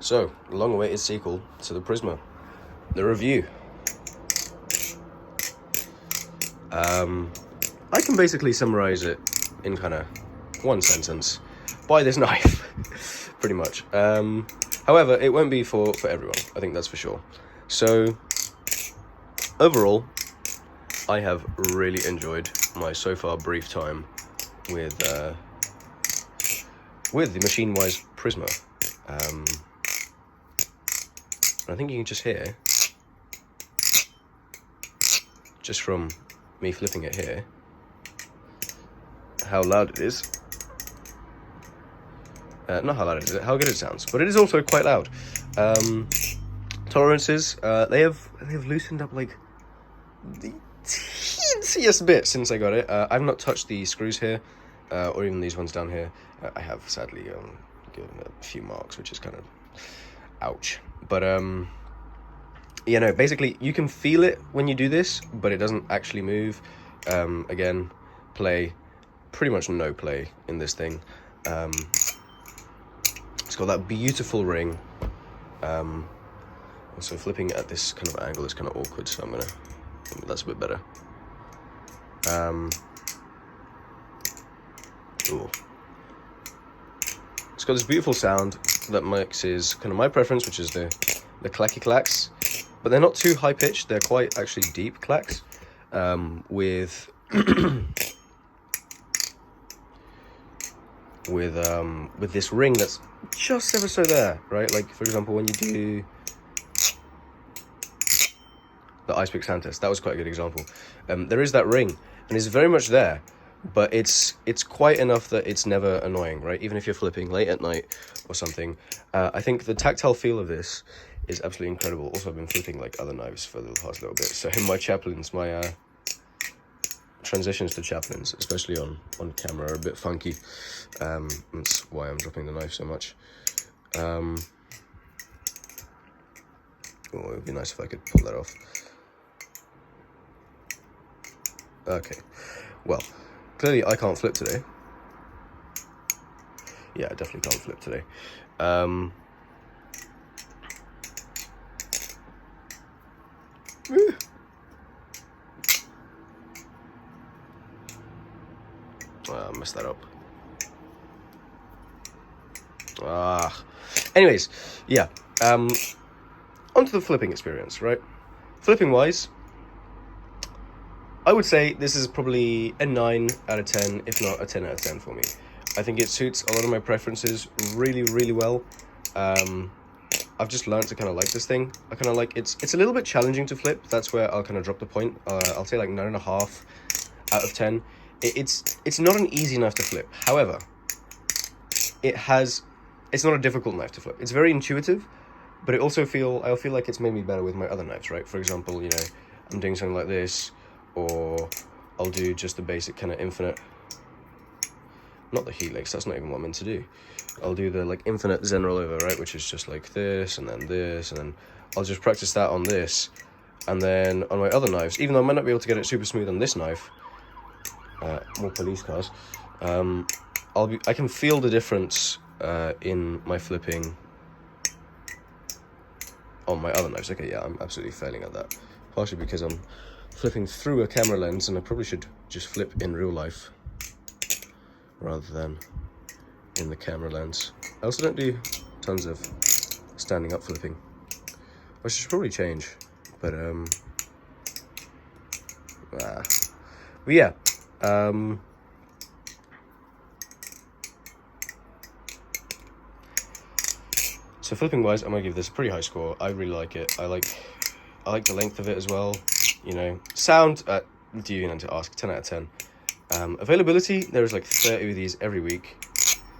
So, the long-awaited sequel to the Prysma, the review. I can basically summarize it in kind of one sentence. Buy this knife, pretty much. However, it won't be for everyone, I think that's for sure. So, overall, I have really enjoyed my so far brief time with the Machinewise Prysma. I think you can just hear, just from me flipping it here, how loud it is. Not how loud it is, how good it sounds, but it is also quite loud. Tolerances, they have loosened up like the teensiest bit since I got it. I've not touched the screws here, or even these ones down here. I have sadly given a few marks, which is kind of ouch. But yeah, no, basically you can feel it when you do this, but it doesn't actually move. Again, play, pretty much no play in this thing. It's got that beautiful ring. Also flipping at this kind of angle is kind of awkward, so that's a bit better. Ooh. It's got this beautiful sound that mixes kind of my preference, which is the clacky clacks, but they're not too high pitched. They're quite actually deep clacks, with this ring that's just ever so there, right? Like for example, when you do the ice pick sound test, that was quite a good example. There is that ring, and it's very much there, but it's quite enough that it's never annoying, right? Even if you're flipping late at night or something. I think the tactile feel of this is absolutely incredible. Also, I've been flipping like other knives for the past little bit, so in my chaplains, my transitions to chaplains, especially on camera, are a bit funky. That's why I'm dropping the knife so much. Oh, it would be nice if I could pull that off. Okay, well, clearly I can't flip today. Yeah, I definitely can't flip today. I messed that up. Anyways, yeah. Onto the flipping experience, right? Flipping wise, I would say this is probably a 9 out of 10, if not a 10 out of 10 for me. I think it suits a lot of my preferences really, really well. I've just learned to kind of like this thing. I kind of like it's a little bit challenging to flip. That's where I'll kind of drop the point. I'll say like 9.5 out of 10. It's not an easy knife to flip. However, it's not a difficult knife to flip. It's very intuitive, but I feel like it's made me better with my other knives, right? For example, you know, I'm doing something like this, or I'll do just the basic kind of infinite, not the helix, that's not even what I'm meant to do. I'll do the like infinite Zen rollover, right, which is just like this, and then I'll just practice that on this, and then on my other knives, even though I might not be able to get it super smooth on this knife, more police cars, I can feel the difference in my flipping on my other knives. Okay, yeah, I'm absolutely failing at that, partially because I'm flipping through a camera lens, and I probably should just flip in real life rather than in the camera lens. I also don't do tons of standing up flipping, which should probably change, but yeah, so flipping wise, I'm gonna give this a pretty high score. I really like it. I like the length of it as well. You know, sound, do you need to ask? 10 out of 10. Availability, there's like 30 of these every week.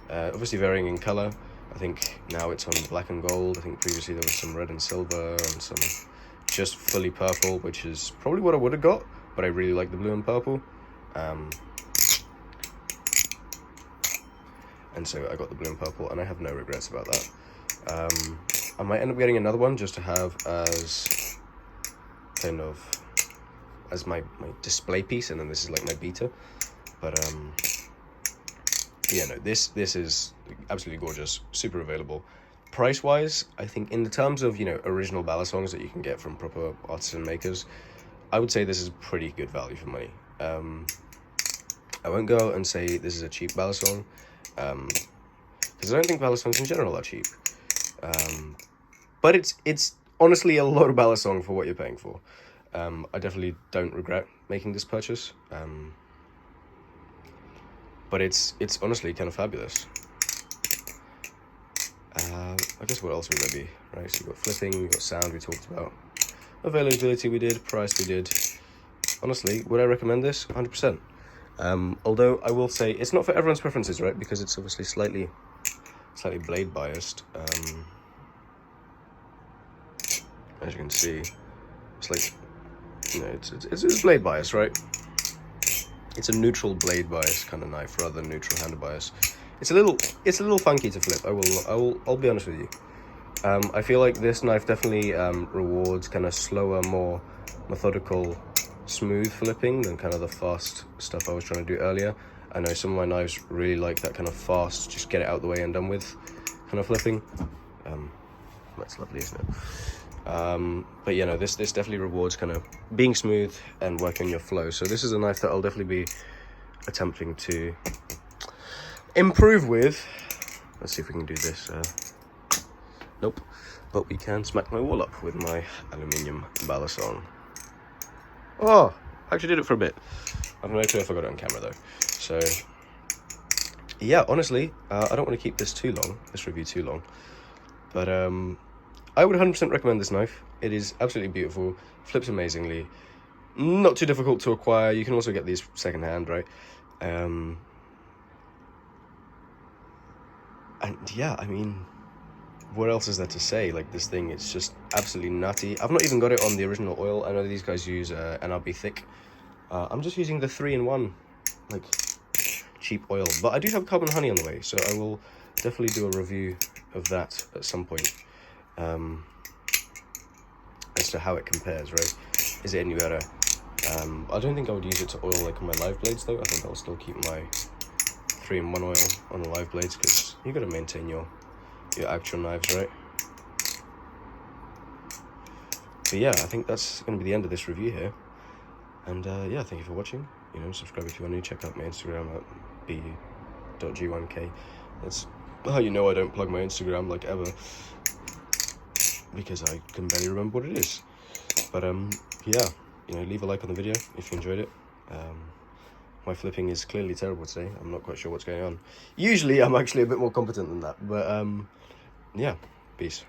Obviously varying in color. I think now it's on black and gold. I think previously there was some red and silver and some just fully purple, which is probably what I would have got, but I really like the blue and purple. And so I got the blue and purple, and I have no regrets about that. I might end up getting another one just to have as kind of as my display piece, and then this is like my beta. But yeah, no, this is absolutely gorgeous, super available, price-wise, I think in the terms of, original ballad songs that you can get from proper artisan makers, I would say this is pretty good value for money. I won't go out and say this is a cheap ballad song, because I don't think ballad songs in general are cheap. But it's honestly a lot of ballad song for what you're paying for. I definitely don't regret making this purchase. But it's honestly kind of fabulous. I guess what else would there be, right? So you've got flipping, you've got sound we talked about. Availability we did, price we did. Honestly, would I recommend this? 100%. Although I will say it's not for everyone's preferences, right? Because it's obviously slightly blade biased. As you can see, it's like, it's blade bias, right? It's a neutral blade bias kind of knife rather than neutral handle bias. It's a little funky to flip. I'll be honest with you. I feel like this knife definitely rewards kind of slower, more methodical, smooth flipping than kind of the fast stuff I was trying to do earlier. I know some of my knives really like that kind of fast, just get it out the way and done with kind of flipping. That's lovely, isn't it? But this definitely rewards kind of being smooth and working your flow. So this is a knife that I'll definitely be attempting to improve with. Let's see if we can do this. Nope. But we can smack my wall up with my aluminium balisong. Oh, I actually did it for a bit. I have no clue if I got it on camera though. So yeah, honestly, I don't want to keep this review too long. But I would 100% recommend this knife. It is absolutely beautiful, flips amazingly, not too difficult to acquire. You can also get these secondhand, right? And yeah, I mean, what else is there to say? Like, this thing, it's just absolutely nutty. I've not even got it on the original oil. I know these guys use NRB thick. I'm just using the 3-in-1, like, cheap oil. But I do have carbon honey on the way, so I will definitely do a review of that at some point. As to how it compares, right? Is it any better? I don't think I would use it to oil like on my live blades though. I think I'll still keep my 3-in-1 oil on the live blades because you got to maintain your actual knives, right? But yeah, I think that's going to be the end of this review here. And yeah, thank you for watching. Subscribe if you are new. Check out my Instagram at b.g1k. That's how you know I don't plug my Instagram like ever, because I can barely remember what it is. But yeah, leave a like on the video if you enjoyed it. My flipping is clearly terrible today. I'm not quite sure what's going on. Usually I'm actually a bit more competent than that, but yeah, peace.